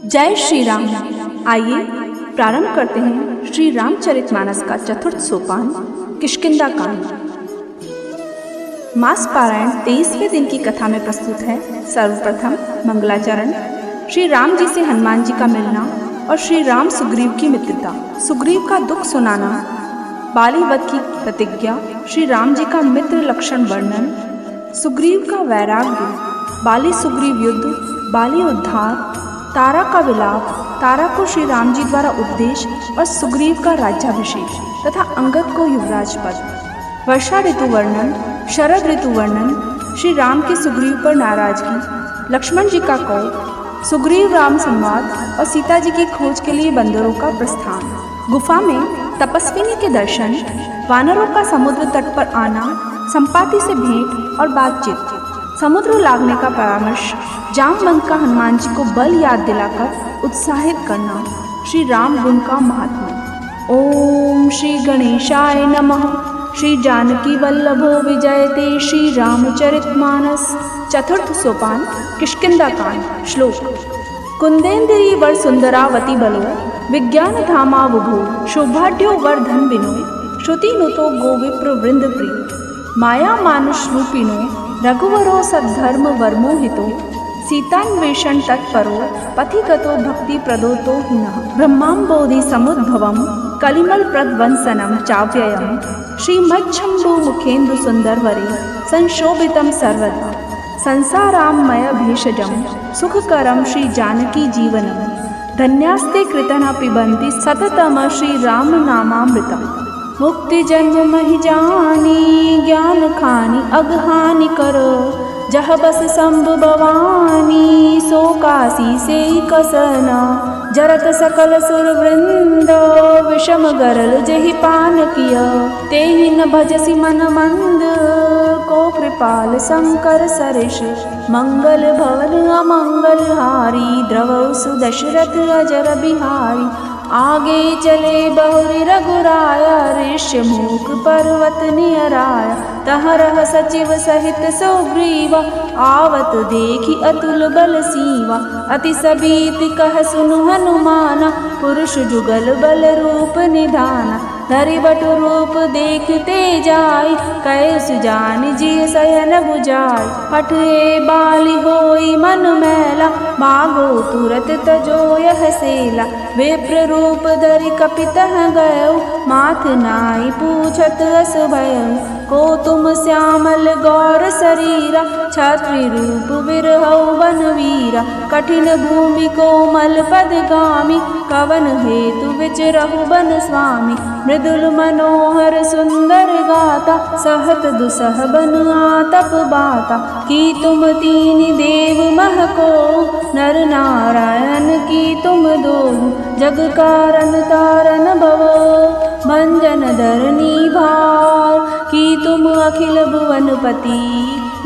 जय श्री राम। आइए प्रारंभ करते हैं श्री रामचरितमानस का चतुर्थ सोपान किष्किंधा कांड। मास पारायण 23वें दिन की कथा में प्रस्तुत है। सर्वप्रथम मंगलाचरण, श्री राम जी से हनुमान जी का मिलना और श्री राम सुग्रीव की मित्रता, सुग्रीव का दुख सुनाना, बाली वध की प्रतिज्ञा, श्री राम जी का मित्र लक्षण वर्णन, सुग्रीव का वैराग्य, बाली सुग्रीव युद्ध, बाली उद्धार, तारा का विलाप, तारा को श्री राम जी द्वारा उपदेश और सुग्रीव का राज्याभिषेक तथा अंगद को युवराज पद, वर्षा ऋतु वर्णन, शरद ऋतु वर्णन, श्री राम की सुग्रीव पर नाराजगी, लक्ष्मण जी का कोप, सुग्रीव राम संवाद और सीता जी की खोज के लिए बंदरों का प्रस्थान, गुफा में तपस्विनी के दर्शन, वानरों का समुद्र तट पर आना, संपाति से भेंट और बातचीत, समुद्र लागने का परामर्श, जामवंत का हनुमान जी को बल याद दिलाकर उत्साहित करना, श्री राम गुण का महात्म्य। ओम श्री गणेशाय नमः। श्री जानकी वल्लभो विजयते श्री रामचरितमानस। चतुर्थ सोपान किष्किंधा कांड। श्लोक। कुंदेन्द्री वर सुंदरावती बलो विज्ञान धामा बुभो शोभाढ्यो वर धन बिनो श्रुति नुतो गोविप्र वृंद प्रिय माया मानुष रूपिणो रघुवरो सद्धर्म वर्मोहितो सीतान्वेषण तत्परो पथिगतो भक्ति प्रदोतो हिनः ब्रह्माम्बोधि समुद्भवम कलिमल प्रध्वंसनम चाव्ययम श्रीमच्छम्भु मुखेन्दु सुंदरवरे संशोभितं सर्वदा संसारामय भेषजम सुखकरम श्री जानकी जीवनम धन्यास्ते कृतना पिबन्ति सततम श्री राम नामामृतम् मुक्ति जन्म महि जानी ज्ञान खानी अगहानि करो जह बस शंभु भवानी सो काशी से कसना जरत सकल सुर वृंद विषम गरल जहि पान किया तेहि न भजसी मन मंद को कृपाल शंकर सरिष मंगल भवन अमंगल हारी द्रवौ सुदशरथ अजर बिहारी आगे चले बहुरी रघुराया ऋष्य मूक पर्वत नियराया तहरह सचिव सहित सुग्रीवा आवत देखी अतुल बल सीवा अति सबीत कह सुनु हनुमाना पुरुष जुगल बल रूप निधाना धरि बटु रूप देखते जाय कै सुजान जी शयन बुझाय हठ हे बाली होई मन मैला भागो तुरत तजो यह सेला विप्र रूप धरि कपितः गयो माथ नाई पूछत अस भयो को तुम श्यामल गौर शरीरा छात्री रूप विरहौ वन वीरा कठिन भूमि कोमल पदगामी कवन हेतु विचरहु बन स्वामी मृदुल मनोहर सुंदर गाता सहत दुसह बन आतप बाता की तुम तीन देव मह को नर नारायण की तुम दो जग कारण तारन भवो भंजन धरनी भार की तुम अखिल भुवनपति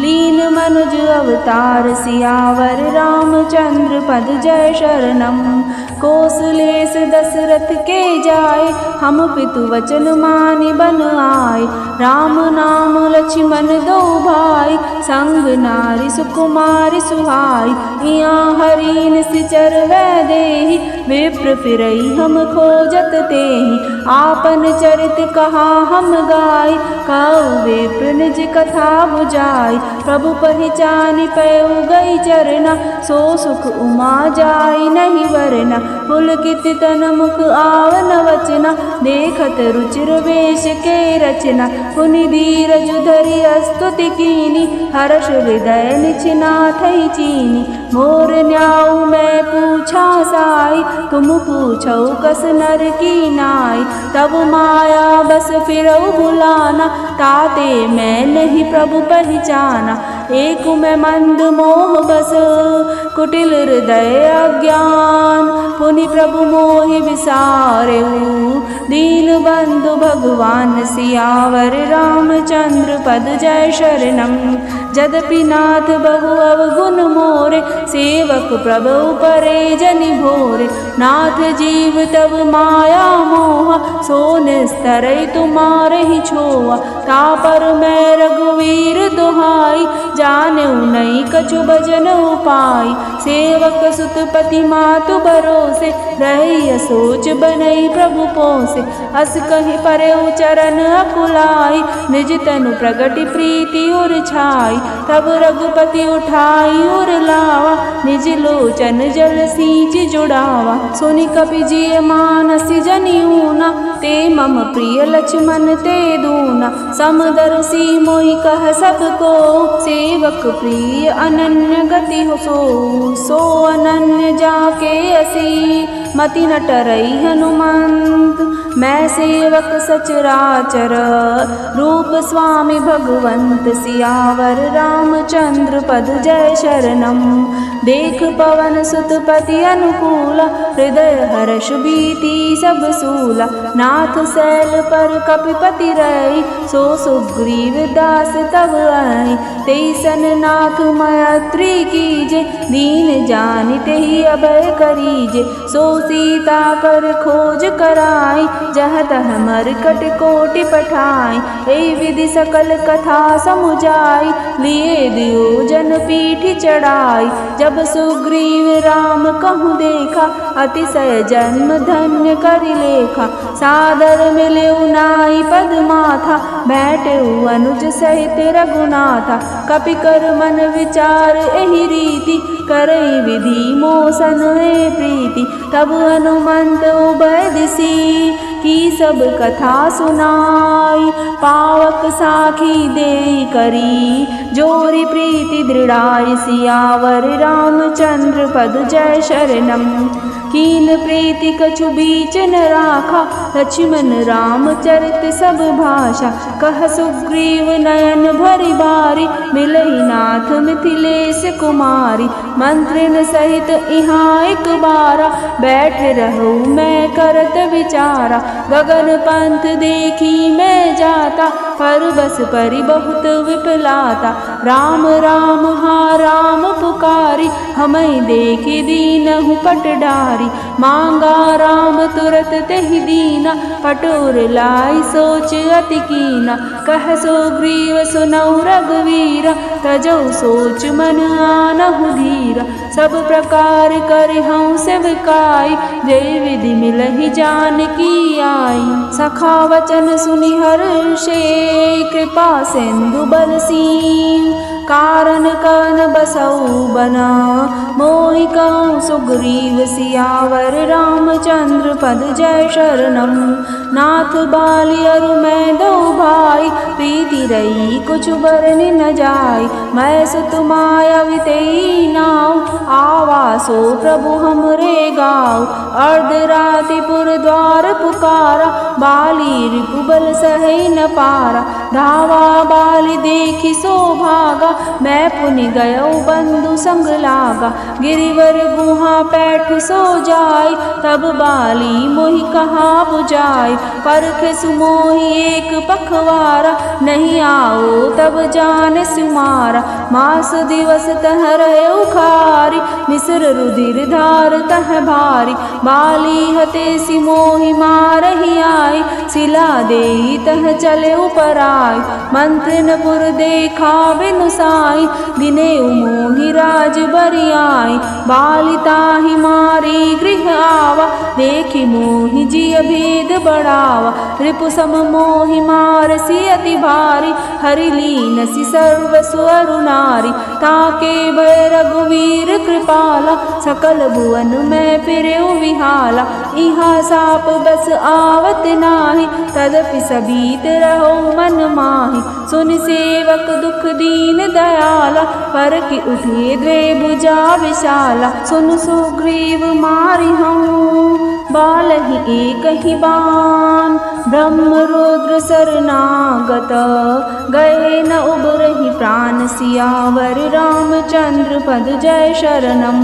लीन मनुज अवतार सियावर रामचंद्र पद जय शरणम कौसलेस दशरथ के जाय हम पितु वचन मानि बन आय राम नाम लक्ष्मण दो भाई संग नारी सुकुमारी सुहाई इया हरि निश्चर वै देहि विप्र फिरई हम खोजत तेहि आपन चरित कहा हम गाय कौ विप्र निज कथा बुझाई प्रभु पहचानि पयउ गई चरना सो सुख उमा जाय नहीं वरना पुलकित तन मुख आवन वचना देखत रुचिर वेश के रचना पुनि धीरज धरि स्तुति कीनी हर्ष हृदय निचनाथई चीनी मोर न्याऊ मैं पूछा साई तुम पूछौ कस नर की नाई तब माया बस फिरऊ बुलाना ताते मैं नहीं प्रभु पहचाना एक मैं मंद मोह बस कुटिल हृदय अज्ञान पुनि प्रभु मोहि विसारेऊ दीन बंधु भगवान सियावर रामचंद्र पद जय शरणम जदपि नाथ बहु अवगुण मोरे मोरे, सेवक प्रभु परे जनि भोरे। नाथ जीव तब माया मोहा, सो निस्तरई तुम्हारे ही छोआ। तापर मैं रघुवीर दुहाई, जानेउ नहीं कछु भजन उपाय। सेवक सुत पति मातु भरोसे, रही सोच बनई प्रभु पोसे। अस कहि परे चरण अकुलाई, निज तनु प्रगति प्रीति उर छाई। तब रघुपति उठाई उर लावा, निज लोचन जल सींच जुड़ावा। सुनि कपि जिय मानसि जनि ऊना, ते मम प्रिय लक्ष्मण ते दूना। समदर्शी मोहि कह सब को, सेवक प्रिय अनन्य गति हो सो अनन्य जाके असी, मति न टरई हनुमंत। मैं सेवक सचराचर, रूप स्वामी भगवंत। सियावर रामचंद्र पद जय शरणम। देख पवन सुत पति अनुकूला, हृदय हर्ष भीति सब सूला। नाथ सैल पर कपिपति रही, सो सुग्रीव दास तब आई। तेसन नाथ मैत्री कीजे, दीन जानिते ही अभय करीजे। सो सीता कर खोज कराई, जह तह मरकट कोटि पठाई। ए विधि सकल कथा समुझाई, लिए दियो जन पीठ चढ़ाई। जब सुग्रीव राम कहूँ देखा, अतिशय जन्म धन्य करि लेखा। सादर मिलेउ नाई पद माथा, बैठेउ अनुज सहित रघुनाथा। कपि कर मन विचार एहि रीति, करई विधि मोसन ए प्रीति। तब हनुमंत उभय दिसी, की सब कथा सुनाई। पावक साखी देई करी, जोरी प्रीति दृढ़ाई। सियावर रामचंद्र पद जय शरणम। कीन प्रीति कछु बीच न राखा, लक्ष्मण राम चरित सब भाषा। कह सुग्रीव नयन भरि बारी, मिलई नाथ मिथिलेश कुमारी। मंत्रिन सहित इहाँ एक बारा, बैठ रहूँ मैं करत विचारा। गगन पंथ देखी मैं जाता, पर बस परि बहुत विपलाता। राम राम हाँ राम पुकारी, हमें देखी दीनहु पट डारी। मांगा राम तुरत तेहि दीना, पटोर लाई सोच अति कीना। कह सुग्रीव सुनऊ रघुवीरा, तजौ सोच मन आनहु धीरा। सब प्रकार करहउँ सेवकाई, जय विधि मिलहि जानकी आई। सखा वचन सुनि हर्षे, कृपा सिंधु बरसीं। कारण कन बसऊ बना, मोहि कहूँ सुग्रीव सियावर रामचंद्र पद जय शरणम। नाथ बाली अरु मैं दो भाई, प्रीति रही कुछ बरनि न जाय। मैं सुत मायावी तेई नाव, आवासो प्रभु हमरे गाँव। अर्धराति पुर द्वार पुकारा, बाली रिपु बल सहई न पारा। धावा बाली देखी सो भागा, मैं पुनि गयौ बंधु संग लागा। गिरिवर गुहा पैठ सो जाय, तब बाली मोहि कहा बुझाय। परख सुमोहि एक पखवारा, नहीं आओ तब जान सुमारा। मास दिवस तह रहे उखारी, मिस्र रुधिर धार तह भारी। बाली हते सिमोहि मारहि आई, सिला देई तह चले उपराय। मंत्रिन पुर देखा बिनु साई, दिने मोहि राज बरियाई। बाली ताहि मारी गृह आवा, देखि मोहि जिय भेद बढ़ावा। रिपु सम मोहि मारसि अति भारी, हरि लीनसि सर्व सुअरु नारी। ताके भय रघुवीर कृपाला, सकल भुवन में फिरेउ विहाला। इहा साप बस आवत नाही, तदपि सबीत रहो मन माहि। सुन सेवक दुख दीन दयाला, पर कि उठे द्वे भुजा विशाला। सुन सुग्रीव मारिहऊँ बालहि एक ही बान, ब्रह्म रुद्र शरणागत, गए न उबरहि प्राण सियावर रामचंद्र पद जय शरणम।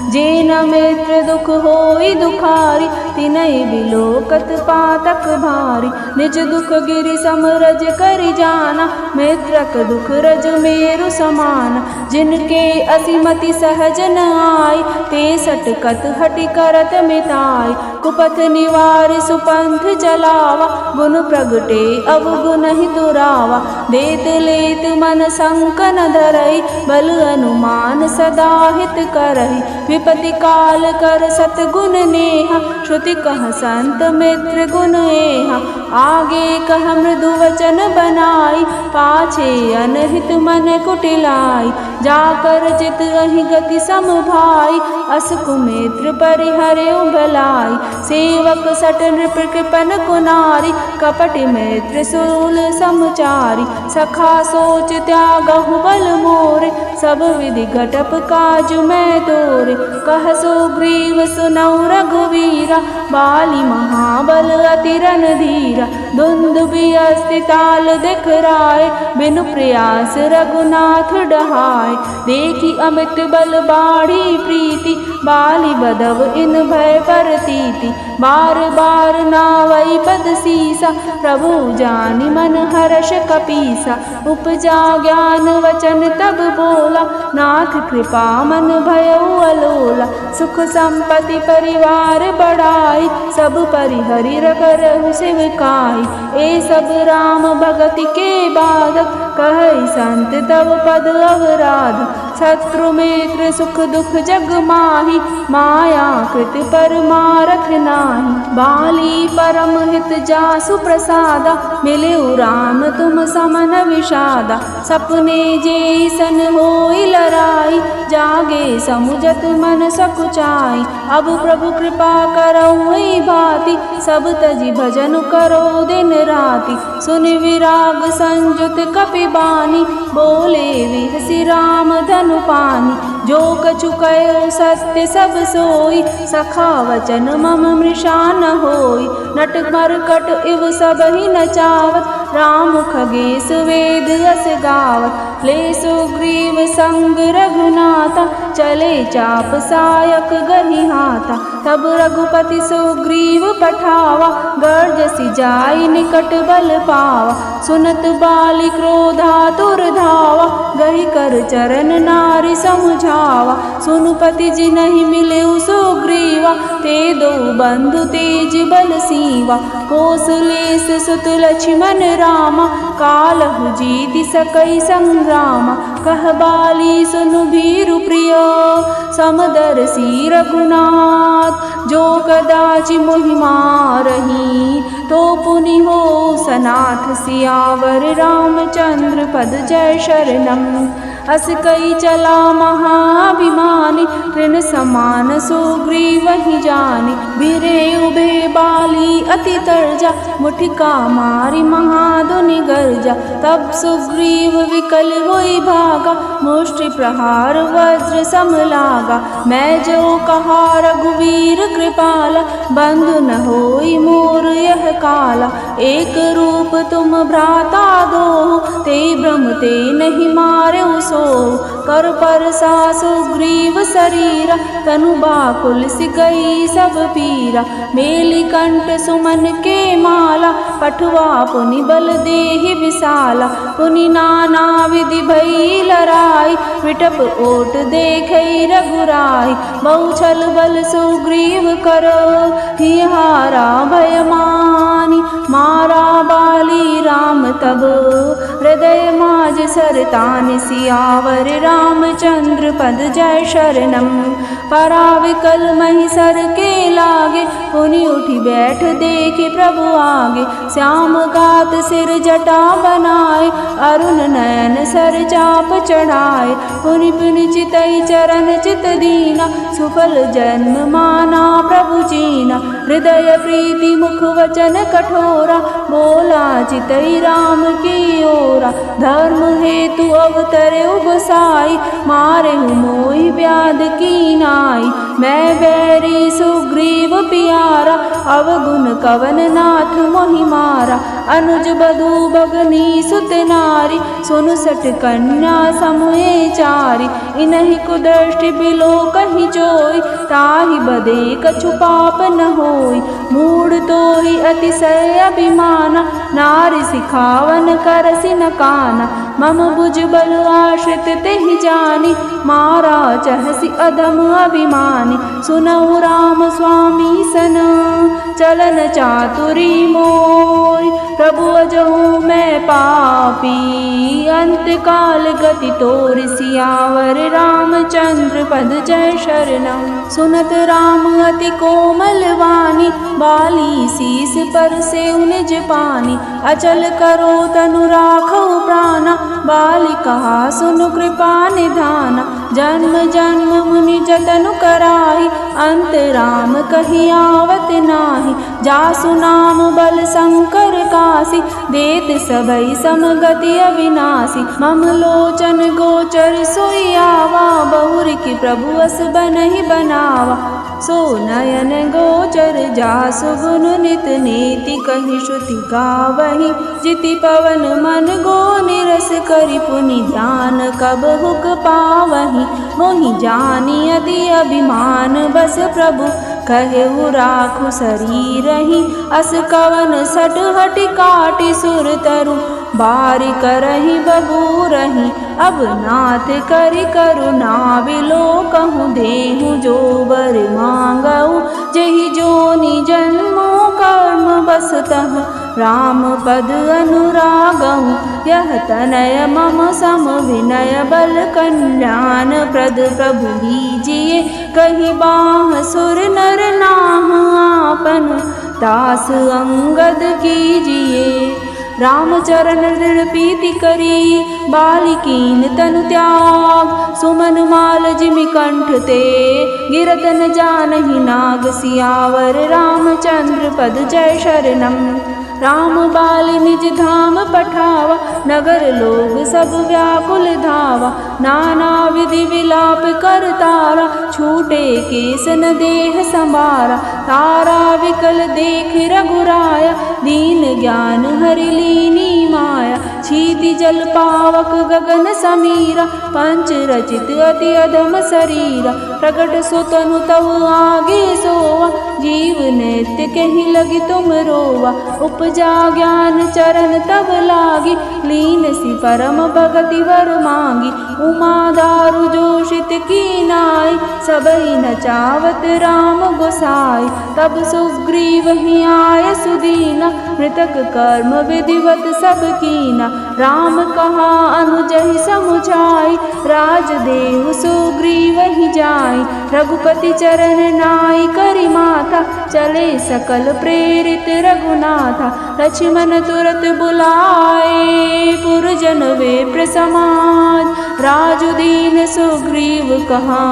जेन मित्र दुख होई दुखारी, तिनहि बिलोकत पातक भारी। निज दुख गिरि समरज करि जाना, मित्रक दुख रज मेरु समाना। जिनके असिमति सहज न आय, ते सटकत हटि करत मिताय। कुपथ निवार सुपंथ चलावा, गुण प्रगटे अवगुण ही दुरावा। देत लेत मन संक न धरई, बल अनुमान सदा हित करहि। विपति काल कर सतगुण नेहा, श्रुति कह संत मित्र गुण एहा। आगे कह मृदु वचन बनाई, पाछे अनहित मन कुटिलाई। जाकर जित अहि गति सम भाई, अस कुमित्र परिहरउ भलाई। सेवक सट नृप कृपन कुनारी, कपटि मित्र सूल समचारी। सखा सोच त्यागहु बल मोरे, सब विधि घटप काज मैं तोरे। कह सुग्रीव सुनौ रघुवीरा, बाली महाबल अति रणधीरा। दुंदुभि अस्ति ताल दिखराए, बिनु प्रयास रघुनाथ डहाए। देखी अमित बल बाढ़ी प्रीति, बाली बधव इन भय परतीति। बार बार नावई पद सीसा, प्रभु जानि मन हर्ष कपीसा। उपजा ज्ञान वचन तब बोला, नाथ कृपा मन भयउ अलोला। सुख संपत्ति परिवार बढ़ाई, सब परिहरि रखरहु सिवकाई। ए सब राम भगति के बाधक, कहै संत तब पद अवराध। शत्रु मित्र सुख दुख जग माही, माया कृत परमारथ नाही। बाली परम हित जासु प्रसादा, मिलिउ राम तुम समन विषादा। सपने जैसन होई लराई, जागे समुझत मन सकुचाई। अब प्रभु कृपा करौ ई भांति, सब तजि भजन करो दिन राति। सुनि विराग संजुत कपि बानी, बोले विहसि राम धनु पानी। जो कछु कयो सत्य सब सोई, सखा वचन मम मृषा न होई। नट मरकट इव सबहि नचावत, राम खगेश वेद अस गावत। ले सुग्रीव संग रघुनाथा, चले चाप सायक गहि हाथा। तब रघुपति सुग्रीव पठावा, गर्जसि जाई निकट बल पावा। सुनत बाली क्रोधातुर धावा, गहि कर चरण नारि समुझावा। सुनुपति जिनहि मिलेउ सुग्रीवा, ते दो बंधु तेज बल सीवा। कौसलेस सुत लक्ष्मण रामा, कालहु जीति सकई संग्रामा। कह बाली सुनु भीरु प्रिय, समदर्शी रघुनाथ। जो कदाचि मोहि मारही, तो पुनि हो सनाथ। सियावर रामचंद्र पद जय शरणम। अस कई चला महाभिमानी, तृण समान सुग्रीव ही जानी। भिरे उभे बाली अति तर्जा, मुठिका मारी महाधुनि गर्जा। तब सुग्रीव विकल होई भागा, मुष्टि प्रहार वज्र सम लागा। मैं जो कहा रघुवीर कृपाला, बंधु न होई मोर यह काला। एक रूप तुम भ्राता दो, ते भ्रम ते नहीं मारे सो। कर परसा सुग्रीव शरीरा, तनु बाकुल सिकई सब पीरा। मेली कंठ सुमन के माला, पठवा पुनि बल देहि विशाला। पुनि नाना विधि भई लराई, विटप ओट देखई रघुराई। बहु छल बल सुग्रीव करो, हिहारा भय मानी। मारा बाली राम तब, हृदय माज सरतानि। सियावर रामचंद्र पद जय शरणम। पराविकल महिसर के लागे, पुनि उठी बैठ देखे प्रभु आगे। श्याम गात सिर जटा बनाए, अरुण नयन सर चाप चढ़ाए। पुनि पुनि चितई चरण चित दीना, सुफल जन्म माना प्रभु चीना। हृदय प्रीति मुख वचन कठोरा, बोला चितई राम की ओरा। धर्म हेतु अवतरे गोसाई, मारे मोहि व्याध की नाई। मैं बैरी सुग्रीव पियारा, अवगुण कवन नाथ मोहि मारा। अनुज बधू भगनी सुत नारी, 59 कन्या समुहे चारि। इनहि कुदृष्टि बिलो कहि जोई, ताहि बदे कछु पाप न होई। मूढ़ तोहि अतिशय अभिमाना, नारी सिखावन करसि न काना। मम भुज बल आश्रित तेहि जानी, मारा चहसि अधम अभिमानी। सुनऊ राम स्वामी सन, चलन चातुरी मोय। प्रभु अजहु मैं पापी, अंत काल गति तोर। सियावर रामचंद्र पद जय शरणम। सुनत राम अति कोमल वाणी, बाली शीस पर से निज पानी। अचल करो तनु राखो प्राणा, बाली कहा सुनु कृपा निधाना। जन्म जन्म मुनि जतनु कराही, अंत राम कहि आवत नाही। जासु नाम बल शंकर कासी, देत सबई समगति अविनाशी। मम लोचन गोचर सोई आवा, बहुर की प्रभु अस बनहि बनावा। सो नयन गोचर जासु गुण नित नीति, कहि श्रुति गावहि। जिति पवन मन गो निरस, करि पुनि ध्यान कब हुक पावहि। मोहि जानि अति अभिमान, बस प्रभु कहेउ राखु शरीरहि। अस कवन सट हटि काटि सुर तरु, बारि करहि बबूरहि। अब नाथ करि करुणा बिलो, कहूँ देहु जो बर मांगऊ। जेहि जोनि जन्मो कर्म बसतः, राम पद अनुरागहु। यह तनय मम सम विनय, बल कल्याण प्रद प्रभु लीजिए। कहि बाह सुर नर नाह, आपन दास अंगद कीजिए। रामचरण दृढ़ प्रीति करी, बालिकीन तनु त्याग। सुमन माल जिमि कंठ ते, गिरत न जानहि नाग। सियावर रामचंद्र पद जय शरणम। राम बाली निज धाम पठावा, नगर लोग सब व्याकुल धावा। नाना विधि विलाप कर तारा, छूटे केसन देह संबारा। तारा विकल देख रघुराया, दीन ज्ञान हरि लीनी माया। क्षिति जल पावक गगन समीरा, पंच रचित अति अधम शरीरा। प्रगट सुतनु तव आगे सोवा, जीव नित्य कहि लगी तुम रोवा। उपजा ज्ञान चरण तब लागी, लीन सी परम भगति वर मांगी। उमा दारु जोशित की नाई, सबई नचावत राम गोसाई। तब सुग्रीव ही आय सुदीना, मृतक कर्म विधिवत सब कीना। राम कहा अनुजहि समुझाई, राज देहु सुग्रीव ही जाई। रघुपति चरण नाई करि माथा, चले सकल प्रेरित रघुनाथा। लक्ष्मण तुरत बुलाए, पुरजन विप्र समाज। राजुदीन सुग्रीव कहा,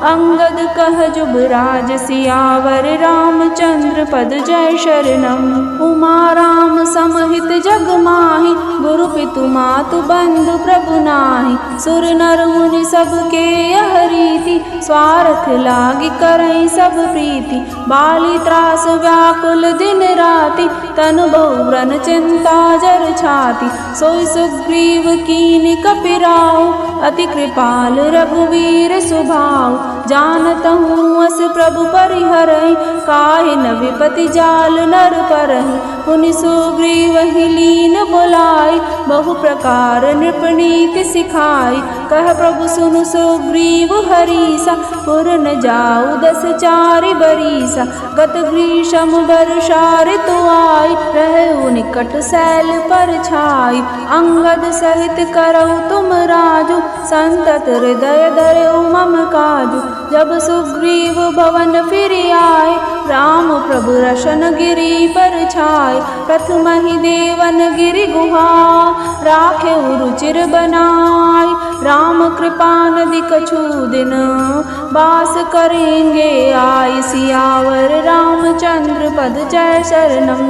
अंगद कह जुबराज। सियावर रामचंद्र पद जय शरणम। उमा राम समहित जग माहि, गुरु पितु मातु बंधु प्रभु नाही। सुर नर मुनि सबके यह रीति, स्वार्थ लागी करई सब प्रीति। बाली त्रास व्याकुल दिन राति, तनु बहु व्रन चिंता जर छाति। सोई सुग्रीव कीनि कपिराऊ, अति कृपाल रघुवीर सुभाऊ। जानत हूँ अस प्रभु परिहरहि, काहे न विपति जाल नर परहि। पुनि सुग्रीव ही लीन बुलाई, बहु प्रकार नृपनीति सिखाई। कह प्रभु सुनु सुग्रीव हरीसा, पुर न जाऊ 10 चारि बरीसा। गत ग्रीष्म वर्षा ऋतु आई, रहु निकट सैल पर छाई। अंगद सहित करऊ तुम राजु, संतत हृदय धरऊ मम काजु। जब सुग्रीव भवन फिर आए, राम प्रभु रशन गिरि पर छाए। प्रथम ही देवन गिरि गुहा, राखे रुचिर बनाई। राम कृपा नदि कछु दिन वास करेंगे आय सियावर रामचंद्र पद जय शरणम।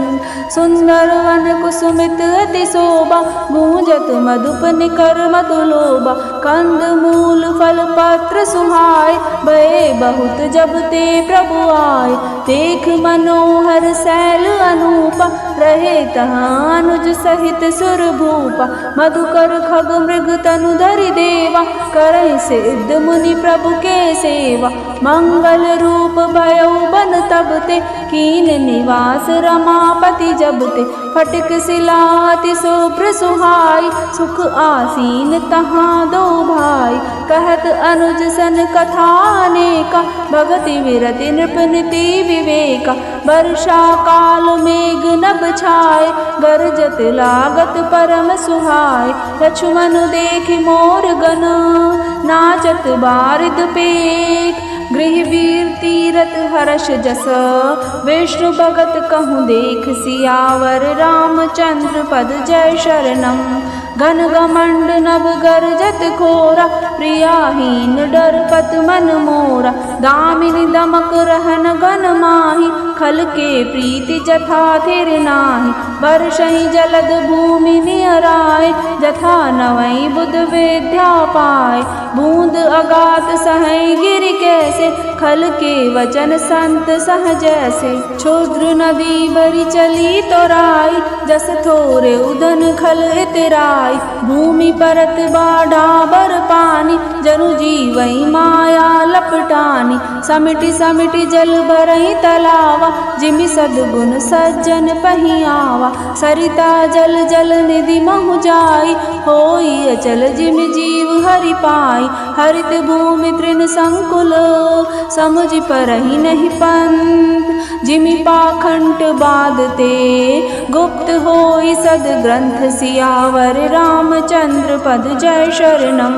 सुंदर वन कुसुमित अति शोभा गूंजत मधुप निकर मधुलोभा। कंद मूल फल पत्र सुहाय भये बहुत जब ते प्रभु आए। देख मनोहर शैल अनूपा रहे तहाँ अनुज सहित सुर भूपा। मधुकर खग मृग तनु धरि देवा करहि सिद्ध मुनि प्रभु के सेवा। मंगल रूप भयउ बन तब ते कीन निवास रमापति जब ते। फटिक शिला अति शुभ्र सुहाई सुख आसीन तहाँ दो भाई। कहत अनुज सन कथा अनेका भगति विरति नृप नीति विवेका। वर्षा काल मेघ नभ छाय गरजत लागत परम सुहाय। लक्ष्मण देखि मोर गण नाचत बारिद पेख। गृह वीर तीरथ हर्ष जस विष्णु भगत कहूँ देख। सियावर रामचंद्र पद जय शरणम। घन घमंड नभ गरजत घोरा प्रियाहीन डर पत मन मोरा। दामिनी दमक रहन घन माही खल के प्रीति जथा थिर नाही। वर्षहि जलद भूमि नियराय जथा नवई बुध विद्या पाय। बूंद अगात सहै गिरि कैसे खल के वचन संत सह जैसे। क्षुद्र नदी भरी चली तोराई जस थोरे उदन खल इतराई। भूमि परत बाढ़ा बर पानी जनु जीवई माया लपटानी। समिटि समिटि जल भरई तलावा जिमि सद्गुण सज्जन पहियावा। सरिता जल जल निधि महु जाई होई अचल जिमि जीव हरि पाई। हरित भूमि तृण संकुल समुझ परहि नहीं पंथ। जिमि पाखंड बाधते गुप्त होई सद ग्रंथ। सियावर रामचंद्र पद जय शरणम।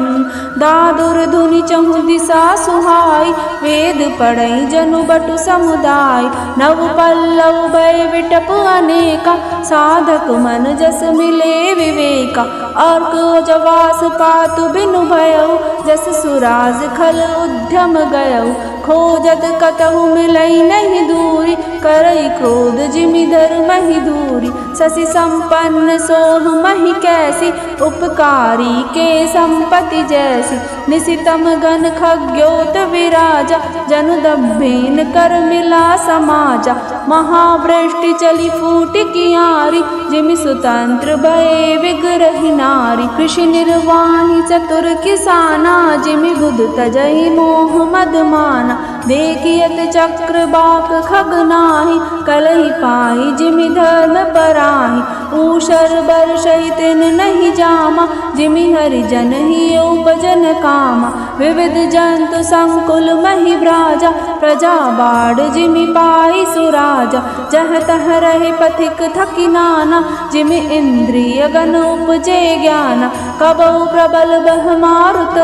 दादुर धुनि चहु दिशा सुहाई वेद पढ़ई जनु बटु समुदाय। नव पल्लव भय विटप अनेका साधक मन जस मिले विवेका। अर्क जवास पातु बिनु भयउ जस सुराज खल उद्यम गयउ। खोजत कतहु मिलई नहीं दूरी करई क्रोध जिमि धर्महि दूरी। शशि संपन्न सोह महि कैसी उपकारी के संपत्ति जैसी। निशितम गण खग्योत विराजा जनु दम्भेन कर मिला समाजा। महावृष्टि चली फूट कियारी जिमि सुतंत्र भये विग्रही नारी। कृषि निर्वाही चतुर किसाना जिमि बुध तजहि मोह मद माना। देखियत चक्र बाक खग नाही कलहि पाई जिमि धर्म पराही। ऊषर बरषहि तिन नहीं जामा जिमि हरि जन ही उपजन कामा। विविध जंतु संकुल महि भ्राजा प्रजा बाढ़ जिमि पाई सुराजा। जह तह रहे पथिक थकी नाना जिमि इंद्रिय गण उपजे ज्ञाना। कबहु प्रबल बह मारुत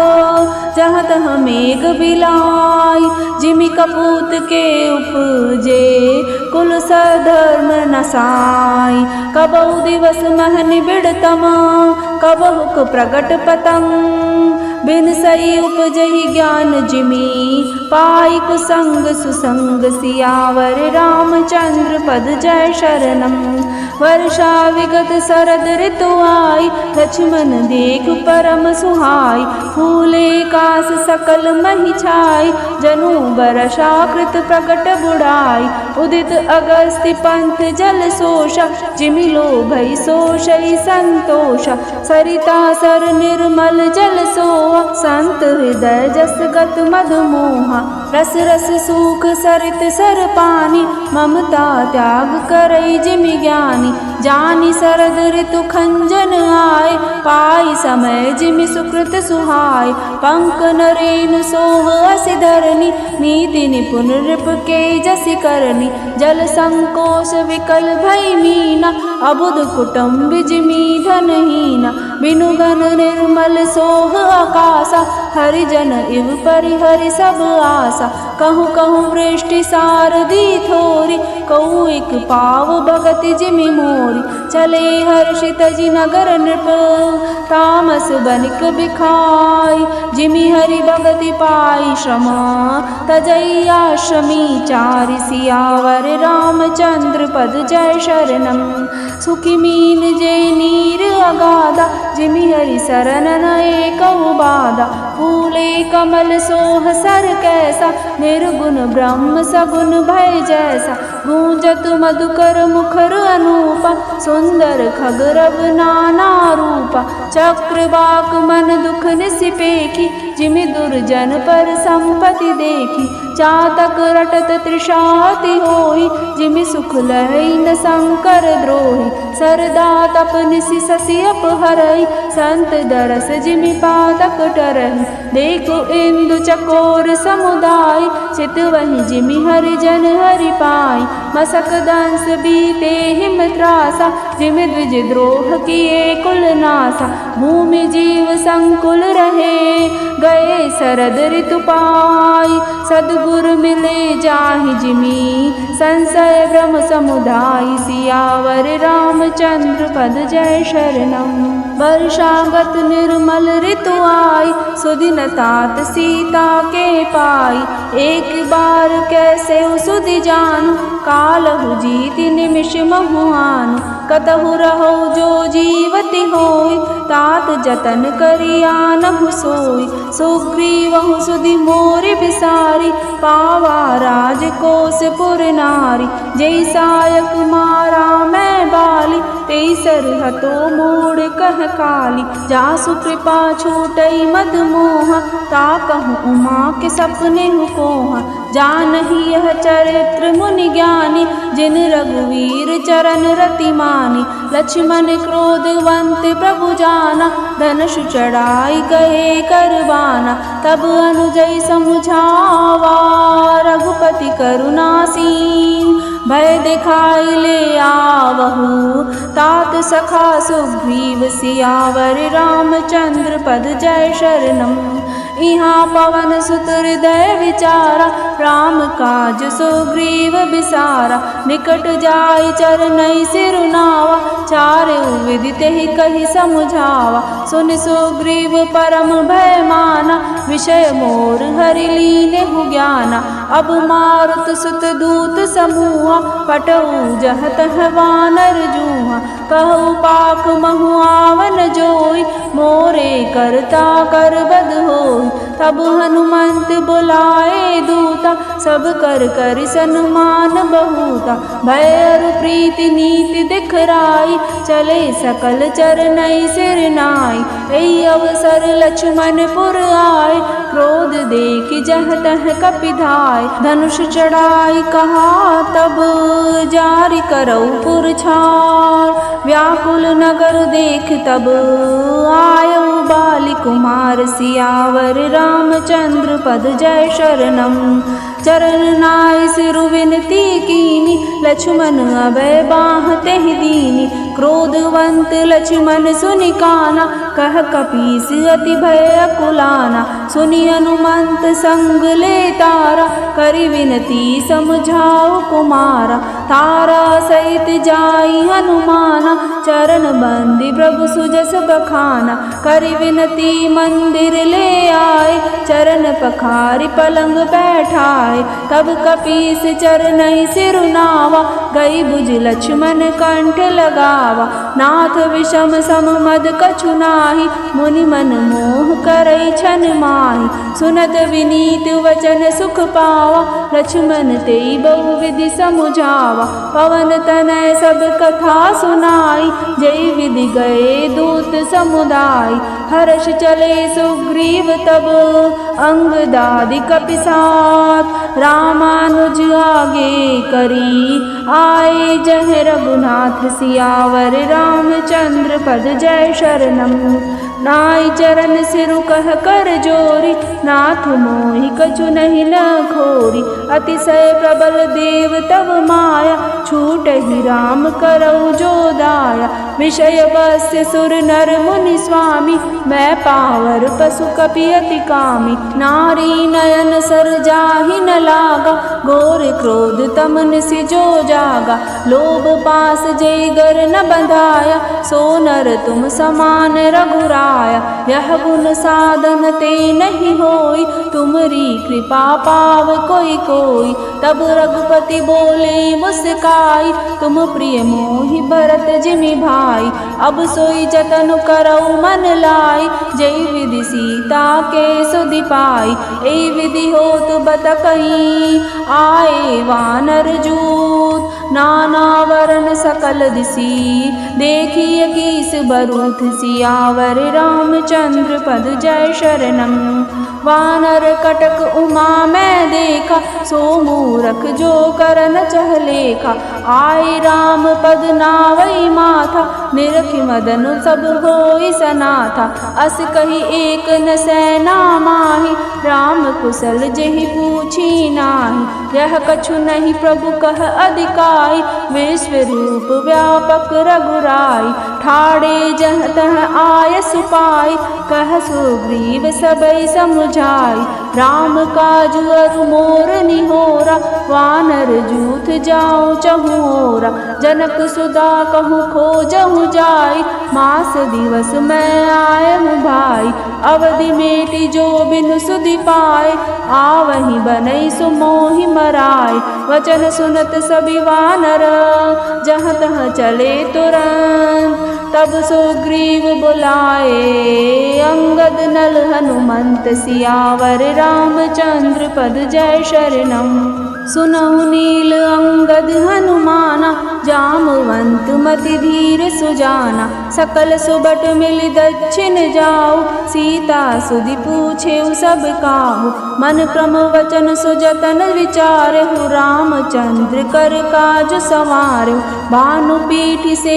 जह तह मेघ बिलाई। जिमि कपूत के उपजे कुल सधर्म नसाई। कबहु दिवस मह निबिड़तम कबहुक प्रगट पतंग। बिन सई उपजहि ज्ञान जिमि पाई कुसंग सुसंग। सियावर रामचंद्र पद जय शरणम। वर्षा विगत शरद ऋतु आई लक्ष्मण देख परम सुहाई। फूले कास सकल महि छाई जनु बरषा कृत प्रकट बुढ़ाई। उदित अगस्त्य पंथ जल सोषा जिमि लोभई सोषई संतोषा। सरिता सर निर्मल जल सोहा संत हृदय जस गत मधुमोहा। रस रस सूख सरित सर पानी ममता त्याग करई जिमि ज्ञानी। जानी शरद ऋतु खंजन आए पाई समय जिमि सुकृत सुहाय। पंक नरेनु सोह असि धरनी नीति निपुण नृप के जसि करनी। जल संकोच विकल भई मीना अबुध कुटुम्ब जिमि धनहीना। बिनु घन निर्मल सोह आकाशा, हरिजन इव परिहरि सब आशा। कहूँ कहूँ वृष्टि सारदी थोरी, कहूँ एक पाव भगति जिमि मोरी। चले हर्षित जी नगर नृप, तामस बनिक बिखाई। जिमि हरि भगति पाई श्रम, तजैया शमी चारि। सियावर रामचंद्र पद जय शरणम। सुखी मीन जे नीर अगाधा, जिमि हरि शरण नए कहु बाधा। फूले कमल सोह सर कैसा, निर्गुण ब्रह्म सगुण भय जैसा। गूंजत मधुकर मुखर अनूपा, सुंदर खगरव नाना रूपा। चक्रवाक मन दुख निसिपेखी, जिमि दुर्जन पर संपत्ति देखी। चातक रटत तृषाति होई, जिमि सुख लहै न शंकर द्रोही। सरदा तप निसि शशि अपहरई, संत दरस जिमि पातक टरहि। देखो इंदु चकोर समुदाय, चित वही जिमि हरि जन हरि पाई। मसक दंस बीते हिम त्रासा, जिमि द्विज द्रोह किए कुल नासा। भूमि जीव संकुल रहे, गए शरद ऋतु पाई। सद्गुरु मिले जाहि जिमि, संशय भ्रम समुदाय। सियावर रामचंद्र पद जय शरणम। वर्षागत निर्मल ऋतु आई, सुदिन तात सीता के पाई। एक बार कैसे सुधि जानु, कालहु जीति निमिष महुआनु। कतहु रहो जो जीवति होई, तात जतन करिया नहु सोई। सुग्रीवहु सुधि मोरि बिसारी, पावा राजकोष पुर नारी। जय सायक मारा मैं बाली, तेई सरहतो मोड़ कह काली। जासु कृपा छूटई मद मोहा, ताकहु उमा के सपने हुकोहा। जानहि यह चरित्र मुनि ज्ञानी, जिन रघुवीर चरण रति मानी। लक्ष्मण क्रोधवंत प्रभु जाना, धनुष चढ़ाई गए करवाना। तब अनुजय समुझावा, रघुपति करुणासीन। भय दिखाई ले आवहु, तात सखा सुग्रीव। सियावर रामचंद्र पद जय शरणम। इहाँ पवन सुत हृदय विचारा, राम काज सुग्रीव बिसारा। निकट जाय चरणै सिरुनावा, चारउ विदित ही कहि समुझावा। सुन सुग्रीव परम भय माना, विषय मोर हरि लीन्हु ज्ञाना। अब मारुत सुत दूत समूहा, पटऊ जह तह वानर जूहा। कहु पाख महु आवन जोई, मोरे करता करबद होई। तब हनुमंत बुलाए दूता, सब कर कर सन्मान बहुता। भय अरु प्रीति नीति दिखराई, चले सकल चरणै सिर नाई। एहि अवसर लक्ष्मण पुर आए, क्रोध देखि जह तह कपि धाय। धनुष चढ़ाई कहा तब, जारि करऊ पुर छार। व्याकुल नगर देख तब, आयऊ बाली कुमार। सियावर रामचंद्र पद जय शरणम। चरण नाय सिरु विनती कीनी, लक्ष्मण अभय बाह तेहि दीनी। क्रोधवंत लक्ष्मण सुनि काना, कह कपीस अति भय अकुलाना। सुनि हनुमंत संग ले तारा, करि विनती समझाओ कुमारा। तारा सहित जाई हनुमाना, चरण बंदी प्रभु सुजस बखाना। करि विनती मंदिर ले आए, चरण पखारि पलंग बैठाए। तब कपीस चरणै सिरुनावा, गई बुझ लक्ष्मण कंठ लगावा। नाथ विषम सम मद कछु नाही, मुनि मन मोह करई छन माही। सुनत विनीत वचन सुख पावा, लक्ष्मण तेई बहु विधि समुझावा। पवन तनय सब कथा सुनाई, जय विधि गए दूत समुदाय। हर्ष चले सुग्रीव तब, अंगदादि कपि साथ। रामानुज आगे करी, आए जह रघुनाथ। सियावर रामचंद्र पद जय शरणम। नाई चरण सिरु कह कर जोरी, नाथ मोहि कछु नहीं न घोरी, अतिशय प्रबल देव तब माया, छूट ही राम करऊ जो दाया। विषय वश्य सुर नर मुनि स्वामी, मैं पावर पशु कपि अति कामी। नारी नयन सर जाहि न लागा, घोर क्रोध तमन से जो जागा। लोभ पास जय गर न बंधाया, सो नर तुम समान रघुराया। यह गुण साधन ते नहीं होई, तुमरी कृपा पाव कोई कोई। तब रघुपति बोले मुस्काई, तुम प्रिय मोहि भरत जिमि भाई। अब सोई जतन करऊ मन लाई, जय विधि सीता के सुधि पाई। ए विधि होत बत कहीं, आए वानर जूत। नाना वरण सकल दिसी, देखिए कीस बरूथ। सियावर रामचंद्र पद जय शरणम। वानर कटक उमा मैं देखा, सो मूरख जो करन चह लेखा। आए राम पद नावई माथा, निरखि मदन सब होई सनाथा। अस कही एक न सैना माही, राम कुशल जेहि पूछी नाही। यह कछु नहीं प्रभु कह अधिकाई, विश्व रूप व्यापक रघुराई। ठाड़े जह तह आय सुपाई, कह सुग्रीव सबई समुझाई। राम काज अरु मोर निहोरा, वानर जूथ जाऊं चहुओरा। जनक सुदा कहूँ खोजहु जाई, मास दिवस मैं आयहु भाई। अवधि मेटि जो बिनु सुधि पाए, आवहि बनई सुमोहि मराय। वचन सुनत सभी वानर, जहाँ तहाँ चले तुरंत। तब सुग्रीव बुलाए, अंगद नल हनुमंत। सियावर रामचंद्र पद जय शरणम। सुनहु नील अंगद हनुमाना, जामवंत मति धीर सुजाना। सकल सुबट मिल दक्षिण जाऊ, सीता सुधि पूछे सब काहू। मन क्रम वचन सुजतन विचारहु, रामचंद्र कर काज संवारहु। भानु पीठ से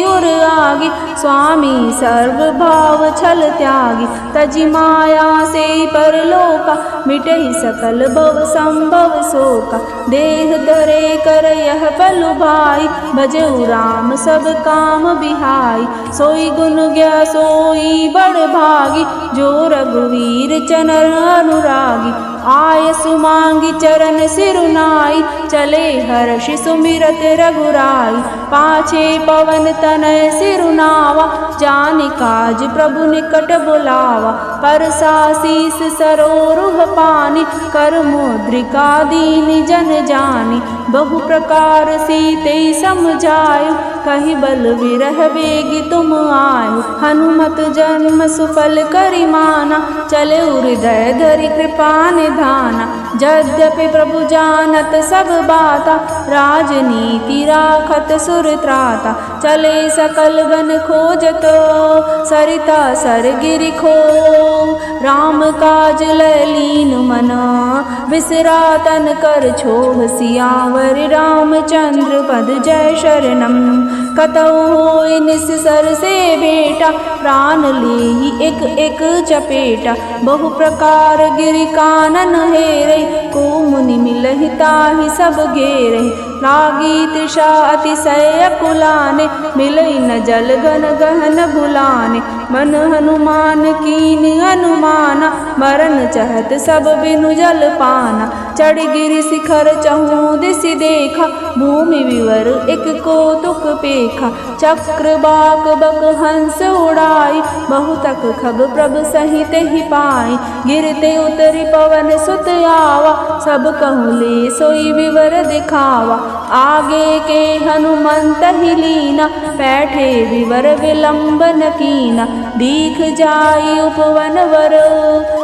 उर आगे, स्वामी सर्व भाव छल त्यागी। तजि माया से परलोका, मिटहि सकल भव संभव शोका। देह धरे कर यह बलु भाई, भजऊ राम सब काम बिहाई। सोई गुण ज्ञा सोई बड़ भागी, जो रघुवीर चनर अनुरागी। आय सुमांगी चरण सिरुनाई, चले हर्षि सुमिरत रघुराई। पाछे पवन तनय सिरुनावा, जानि काज प्रभु निकट बुलावा। परसा शीस सरोरुह पानी, कर मुद्रिका दीन जन जानी। बहु प्रकार सीते समझायु, कहि बल विरह बेगी तुम आयु। हनुमत जन्म सुफल करि माना, चले हृदय धरि कृपा निधाना। यद्यपि प्रभु जानत सब बाता, राजनीति राखत सुर त्राता। चले सकल वन खोजतो, सरिता सर गिरि खो। राम काज ललीन मना, विसरा तन कर छोह। सियावर रामचंद्र पद जय शरणम। कतहु होय निस्सर से बेटा, प्राण लेहि एक एक चपेटा। बहु प्रकार गिरि कानन हेरै, को मुनि मिलहि ताहि सब घेरै। लागी तृषा अतिशय अकुलाने, मिलई न जल घन गहन बुलाने। मन हनुमान कीन अनुमाना, मरन चहत सब बिनु जल पाना। चढ़ गिरि शिखर चहु दिसि देखा, भूमि विवर एक कौतुक पेखा। चक्र बाक बक हंस उड़ाई, बहुतक खग प्रभ सहित ही पाई। गिरते उतरि पवन सुत आवा, सब कहु ले सोई विवर दिखावा। आगे के हनुमंत ही लीना, बैठे विवर विलंबन कीना। दीख जाई उपवन वर,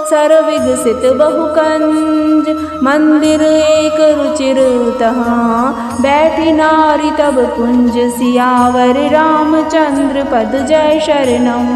सर विगसित बहु कंज। मंदिर एक रुचिर तहाँ, बैठी नारी तब कुंज। सियावर रामचंद्र पद जय शरणम।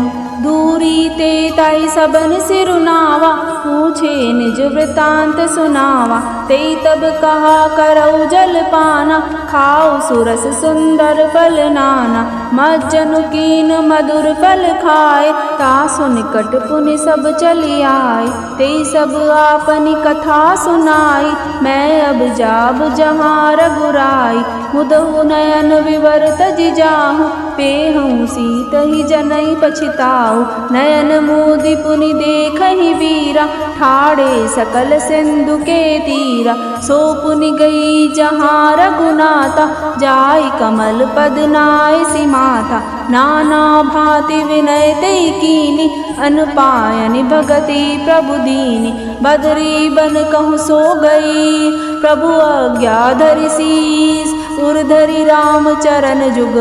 दूरी ते ताई सबन सिरुनावा, पूछे निज वृतांत सुनावा। ते तब कहा करऊ जलपाना, खाओ सुरस सुंदर फल नाना। मज्जनु कीन मधुर फल खाए, तासु निकट पुनि सब चली आए। ते सब आपनी कथा सुनाई, मैं अब जाब जहाँ रघुराई। मुदहु नयन विवर तजि जाहु, पेहु सीत ही जनई पछिताऊ। नयन मोदि पुनि देखहि वीरा, ठाड़े सकल सिंधु के तीरा। सो पुनि गई जहाँ रघुनाथा, जाय कमल पद नाय सी माथा। नाना भांति विनय ते कीनी, अनपायनि भगति प्रभु दीनी। बदरी बन कहु सो गई, प्रभु आज्ञा धरि सीस। उर्धरि राम चरण जुग,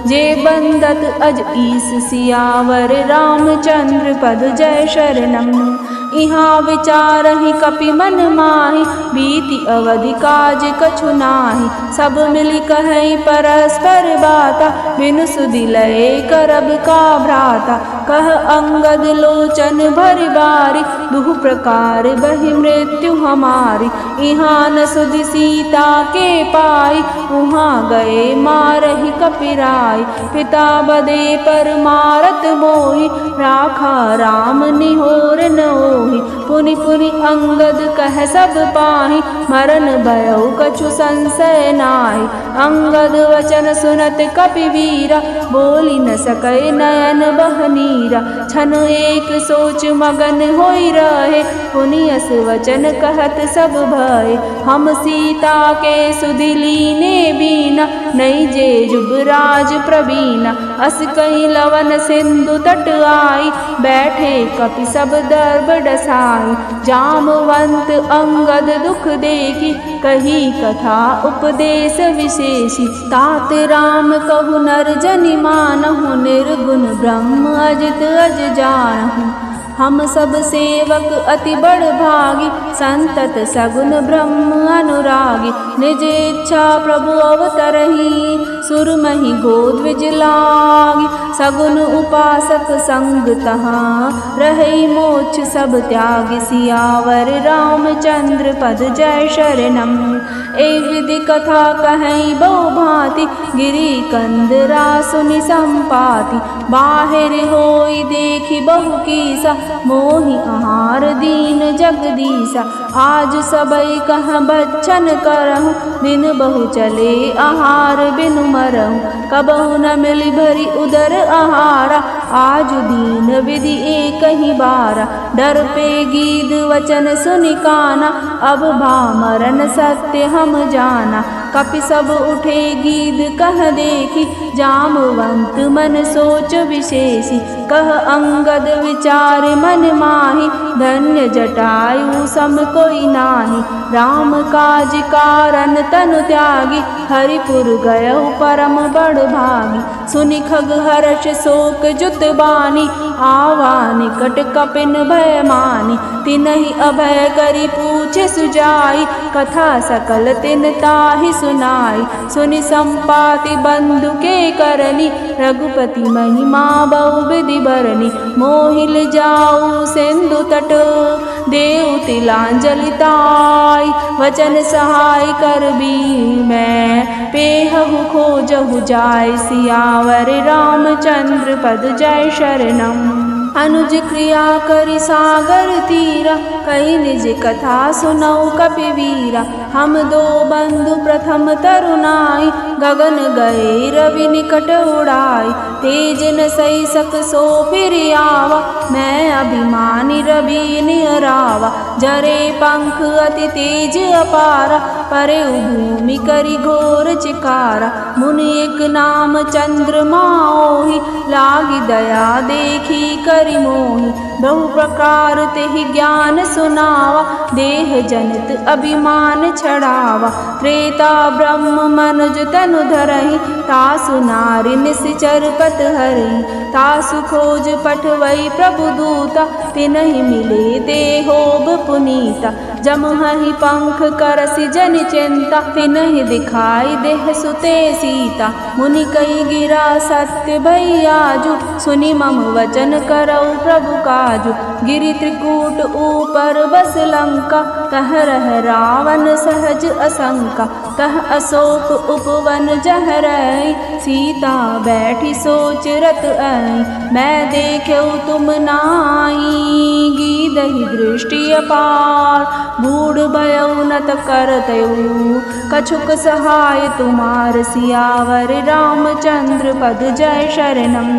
जे बंदत अज ईस। सियावर रामचंद्र पद जय शरणम। इहाँ विचारहि कपि मन माहि, बीति अवधि काज कछु नाहि। सब मिलि कहै परस्पर बाता, बिनु सुधि लय करब का भ्राता। कह अंगद लोचन भरि बारी, दुहु प्रकार बहि मृत्यु हमारी। इहाँ न सुधि सीता के पाई, उहाँ गए मारहि कपिराई। पिता बदे पर मारत मोहि, राखा राम निहोर न होहि। पुनि पुनि अंगद कह सब पाहि, मरन भयउ कछु संशय नाहि। अंगद वचन सुनत कपि वीरा, बोली न सकै नयन बह नीरा। छन एक सोच मगन होई रहे, पुनि अस वचन कहत सब भय। हम सीता के सुधि लीने बीना, नहीं जे जुबराज प्रवीणा। अस कहीं लवन सिंधु तट आई, बैठे कपि सब दर्ब डसाई। जामवंत अंगद दुख देखी, कही कथा उपदेश विशेषी। तात राम कहु नर जनि मानहु, निर्गुण ब्रह्म अजित अज जानहु। हम सब सेवक अति बड़ भागी, संतत सगुन ब्रह्म अनुरागी। निज इच्छा प्रभु अवतरहि, सुरमहि गोद्विज लागी। सगुन उपासक संग तहाँ, रहै मोक्ष सब त्यागी। सियावर रामचंद्र पद जय शरणम। ए विधि कथा कहै बहु भांति, गिरि कंदरा सुनि संपाति। बाहिर होई देखि बहु कीसा, मोहि आहार दीन जगदीसा। आज सबई कहाँ भक्षण करहु, दिन बहु चले आहार बिनु मरहु। कबहु न मिली भरी उदर आहारा, आज दीन विधि एक ही बारा। डर पे गीध वचन सुनि काना, अब भामरन सत्य हम जाना। कपि सब उठे गीध कह देखी, जामवंत मन सोच विशेषी। कह अंगद विचार मन माहि, धन्य जटायु सम कोई नाहि। राम काज कारण तनु त्यागी, हरिपुर गयउ परम बड़ भागी। सुनि खग हर्ष शोक जुत बानी, आवा निकट कपिन भय मानी। तिनहि अभय करि पूछे सुजाई, कथा सकल तिन ताहि सुनाई। सुनि संपाति बंधु के करनी, रघुपति महिमा बहु विधि बरनी। मोहिल जाऊ सिंधु तट, देव तिलांजलि ताई। वचन सहाय कर भी मैं, पेहु खोजहु जाय। सियावर रामचंद्र पद जय शरणम। अनुज क्रिया करि सागर तीरा, कही निज कथा सुनऊ कपि वीरा। हम दो बंधु प्रथम तरुनाई, गगन गए रवि निकट उड़ाई। तेज न सही सक सो फिर आवा, मैं अभिमानी रवि निहरावा। जरे पंख अति तेज अपारा, परे भूमि करि घोर चिकारा। मुनि एक नाम चंद्रमा ओहि, लागी दया देखी करि मोहि। बहु प्रकार ते ही ज्ञान सुनावा, देह जनित अभिमान छड़ावा। त्रेता ब्रह्म मनुज तनु धरहि, तासु नारि निश्चर पत हरहि। तासु खोज पठवई प्रभु दूता, तिनहि मिले देहोब पुनीता। जमुहहि पंख करसि जन चिंता, तिनहि दिखाई देह सुते सीता। मुनि कई गिरा सत्य भैयाजु, सुनि मम वचन करऊ प्रभु काजु। गिरि त्रिकूट ऊपर बस लंका, तह रह रावण सहज असंका। तह अशोक उपवन जह रही, सीता बैठी सोच रत आई। मैं देखऊ तुम नाई, गीदहि दृष्टि अपार। बूढ़ भयउ नत करतयु, कछुक सहाय तुम्हार। सियावर रामचंद्र पद जय शरणम।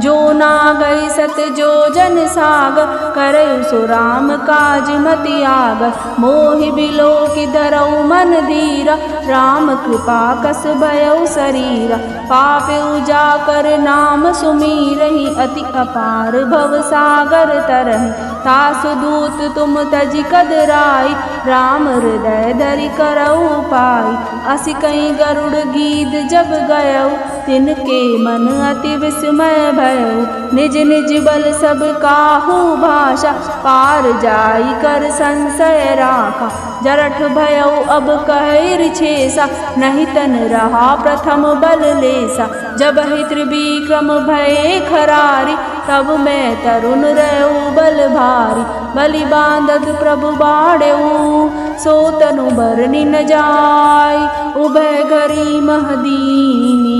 जो नागई सत जो जन सागर, करयु सो राम काज मति आगर। मोहि बिलो की धरऊ मन धीरा, राम कृपा कस भयउ शरीरा। पापउ जाकर नाम सुमीरहि, अति अपार भव सागर तरहि। तासु दूत तुम तजि कदराई, राम हृदय धरि करऊ पाई। असि कई गरुड़ गीद जब गयऊ, तिनके मन अति विस्मय भयऊ। निज निज बल सब काहू भाषा, पार जाई कर संशय राखा। जरठ भयऊ अब कहर छेसा, नहीं तन रहा प्रथम बल लेसा। जब ही त्रिविक्रम भये खरारी, तब मैं तरुण रहूँ बल भारी। बलि बांधत प्रभु बाढ़ऊ, सो तनु बरनि न जाय। उभय घरी महदीनी,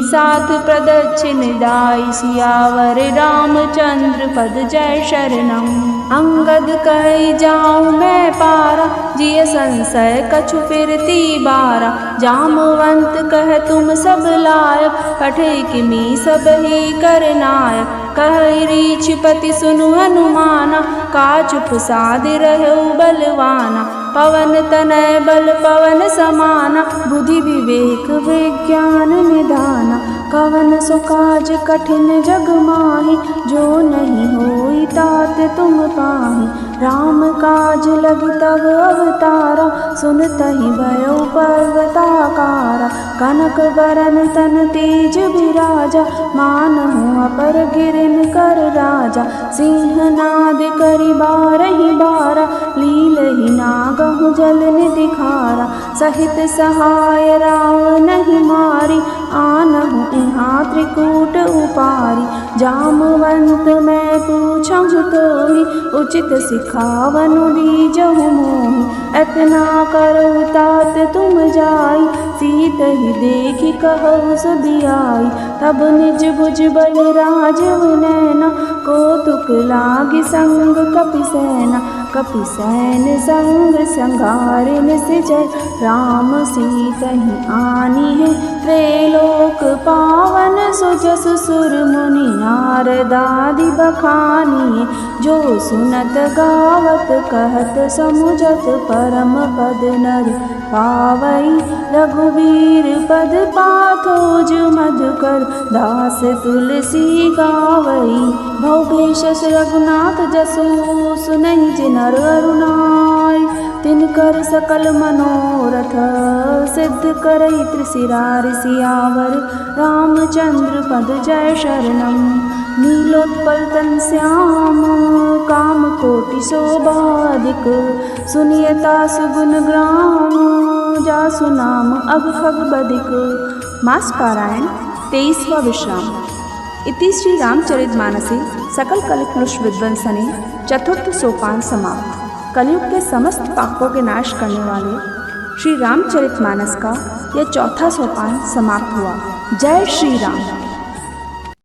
साथ प्रदक्षिण दाई। सियावर रामचंद्र पद जय शरणम। अंगद कहि जाऊँ मैं पारा, जिय संशय कछु फिरती बारा। जामवंत कह तुम सब लायक, पठे किमी सब ही कर नायक। कह रीछपति सुनु हनुमाना, काचुप साध रहु बलवाना। पवन तनय बल पवन समाना, बुद्धि विवेक विज्ञान निधाना। कवन सो काज कठिन जग माहि, जो नहीं होई तात तुम पाहि। राम काज लगी तब अवतारा, सुनतहि भयउ पर्वताकारा। कनक बरन तन तेज बिराजा, मानहु अपर गिरिन कर राजा। सिंहनाद करि बारहि बारा, लीलहि नागहु जल निधि खारा। सहित सहाय रावणहि मारी, आनहु इहाँ त्रिकूट उपारी। जामवंत मैं पूछहु तोहि, उचित सिखावनु दीजहु मोहि। एतना करहु तात तुम जाई, सीत ही देखि कहु सुधियाई। तब निज भुज बल राजव नैना, कौतुक लागी संग कपिसेना। कपिसैन संग संघारि निश्चय, राम सीतहि आनी है त्रैलोक पावन। सुजस सुर मुनि नारदादि बखानी, जो सुनत गावत कहत समुझत। परम पद नर पावई, रघुवीर पद पाथोज मधुकर। दास तुलसी गावई, भवभेषज रघुनाथ जसु। सुनहि जिनर अरुणाय, तिनकर सकल मनोरथ। सिद्ध करई त्रिशिरारि, सियावर रामचंद्र पद जय शरणम। नीलोत्पल तन श्याम, काम कोटि शोभाधिक। सुनियता सुगुन ग्राम, जासु नाम अग खग बधिक। मास पारायण 23वां विश्राम। इति श्री रामचरितमानसे सकल कलिक्लुष विध्वंसने चतुर्थ सोपान समाप्त। कलयुग के समस्त पापों के नाश करने वाले श्री रामचरितमानस का यह चौथा सोपान समाप्त हुआ। जय श्री राम।